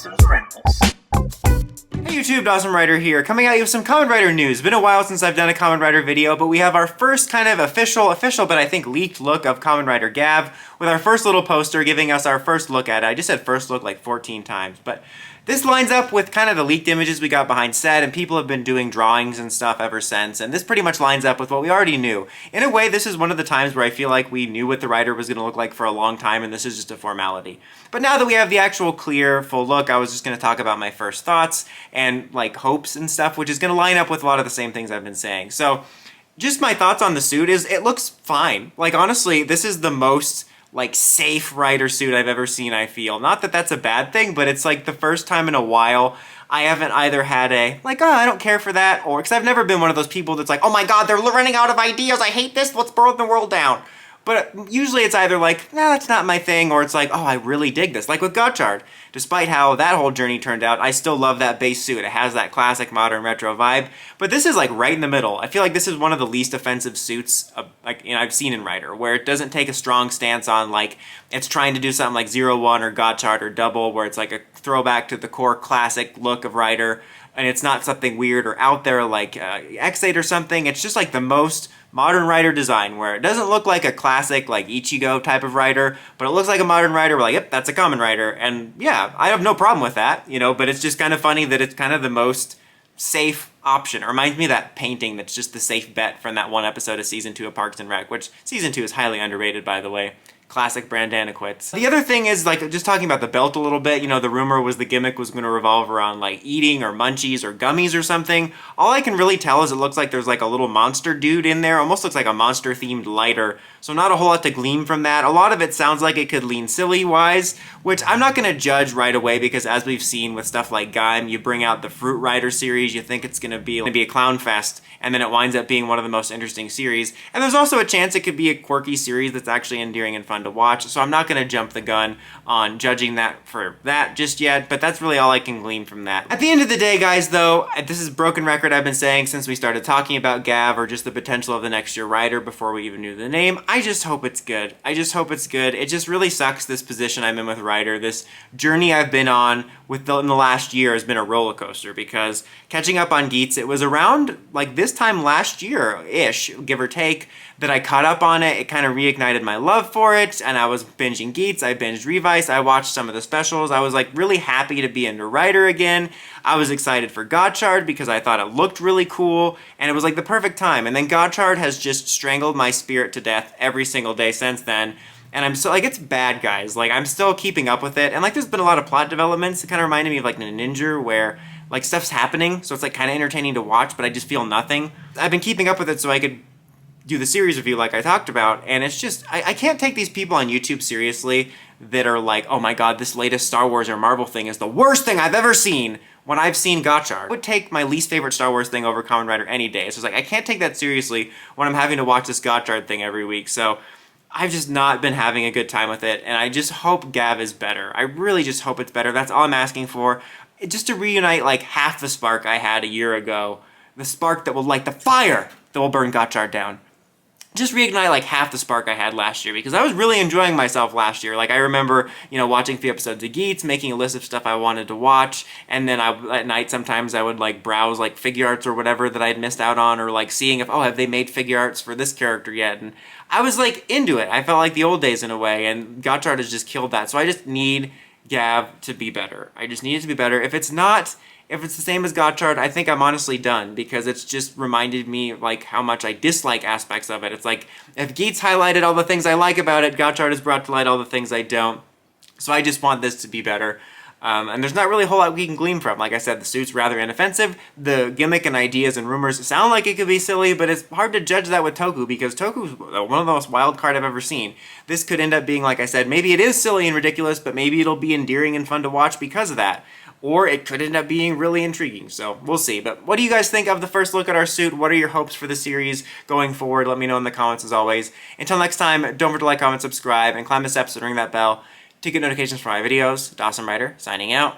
Dawson's Rambles. Hey YouTube, Kamen Rider here, coming at you with some Kamen Rider news. Been a while since I've done a Kamen Rider video, but we have our first kind of official, but I think leaked look of Kamen Rider Gavv, with our first little poster giving us our first look at it. I just said first look like 14 times, but this lines up with kind of the leaked images we got behind set, and people have been doing drawings and stuff ever since, and this pretty much lines up with what we already knew. In a way, this is one of the times where I feel like we knew what the rider was going to look like for a long time, and this is just a formality. But now that we have the actual clear, full look, I was just going to talk about my first thoughts and like hopes and stuff, which is going to line up with a lot of the same things I've been saying. So, just my thoughts on the suit is it looks fine. Like honestly, this is the most like safe rider suit I've ever seen, I feel. Not that that's a bad thing, but it's like the first time in a while I haven't either had a, like, oh, I don't care for that, or, because I've never been one of those people that's like, oh my god, they're running out of ideas, I hate this, let's burn the world down. But usually it's either like, nah, that's not my thing, or it's like, oh, I really dig this. Like with Gotchard. Despite how that whole journey turned out, I still love that base suit. It has that classic modern retro vibe. But this is like right in the middle. I feel like this is one of the least offensive suits I've seen in Rider, where it doesn't take a strong stance on like, it's trying to do something like 01 or Gotchard or Double, where it's like a throwback to the core classic look of Rider. And it's not something weird or out there like X8 or something. It's just like the most modern rider design, where it doesn't look like a classic like Ichigo type of rider, but it looks like a modern rider. We're like, yep, that's a Kamen Rider. And yeah, I have no problem with that, you know, but it's just kind of funny that it's kind of the most safe option. It reminds me of that painting that's just the safe bet from that one episode of Season 2 of Parks and Rec, which Season 2 is highly underrated, by the way. Classic Brandana quits. The other thing is, like, just talking about the belt a little bit, you know, the rumor was the gimmick was going to revolve around, like, eating or munchies or gummies or something. All I can really tell is it looks like there's, like, a little monster dude in there. Almost looks like a monster-themed lighter. So not a whole lot to glean from that. A lot of it sounds like it could lean silly-wise, which I'm not going to judge right away, because as we've seen with stuff like Gaim, you bring out the Fruit Rider series, you think it's going to be a clown fest, and then it winds up being one of the most interesting series. And there's also a chance it could be a quirky series that's actually endearing and fun to watch, so I'm not going to jump the gun on judging that for that just yet, but that's really all I can glean from that. At the end of the day, guys, though, this is broken record I've been saying since we started talking about Gavv, or just the potential of the next year rider before we even knew the name. I just hope it's good. I just hope it's good. It just really sucks, this position I'm in with Rider. This journey I've been on in the last year has been a roller coaster, because catching up on Geats, it was around like this time last year-ish, give or take, that I caught up on it. It kind of reignited my love for it, and I was binging Geats, I binged Revice, I watched some of the specials. I was like really happy to be into Rider again. I was excited for Gotchard because I thought it looked really cool, and it was like the perfect time. And then Gotchard has just strangled my spirit to death every single day since then. And I'm so, like, it's bad, guys. Like, I'm still keeping up with it. And, like, there's been a lot of plot developments. It kind of reminded me of, like, Ninja, where, like, stuff's happening. So it's, like, kind of entertaining to watch, but I just feel nothing. I've been keeping up with it so I could do the series review like I talked about. And it's just, I can't take these people on YouTube seriously that are like, oh my god, this latest Star Wars or Marvel thing is the worst thing I've ever seen, when I've seen Gotchard. I would take my least favorite Star Wars thing over Kamen Rider any day. So it's like, I can't take that seriously when I'm having to watch this Gotchard thing every week. So I've just not been having a good time with it, and I just hope Gavv is better. I really just hope it's better. That's all I'm asking for. Just to reunite like half the spark I had a year ago. The spark that will light the fire that will burn Gotchard down. Just reignite like half the spark I had last year, because I was really enjoying myself last year. Like, I remember, you know, watching a few episodes of Geats, making a list of stuff I wanted to watch, and then at night sometimes I would like browse like figure arts or whatever that I'd missed out on, or like seeing if, oh, have they made figure arts for this character yet? And I was like into it. I felt like the old days in a way, and Gotchard has just killed that. So I just need Gavv to be better. I just need it to be better. If it's the same as Gotchard, I think I'm honestly done, because it's just reminded me like how much I dislike aspects of it. It's like, if Geats highlighted all the things I like about it, Gotchard has brought to light all the things I don't. So I just want this to be better. And there's not really a whole lot we can glean from. Like I said, the suit's rather inoffensive. The gimmick and ideas and rumors sound like it could be silly, but it's hard to judge that with Toku, because Toku's one of the most wild card I've ever seen. This could end up being, like I said, maybe it is silly and ridiculous, but maybe it'll be endearing and fun to watch because of that. Or it could end up being really intriguing, so we'll see. But what do you guys think of the first look at our suit? What are your hopes for the series going forward? Let me know in the comments as always. Until next time, don't forget to like, comment, subscribe, and climb the steps and ring that bell to get notifications for my videos. Kamen Rider, signing out.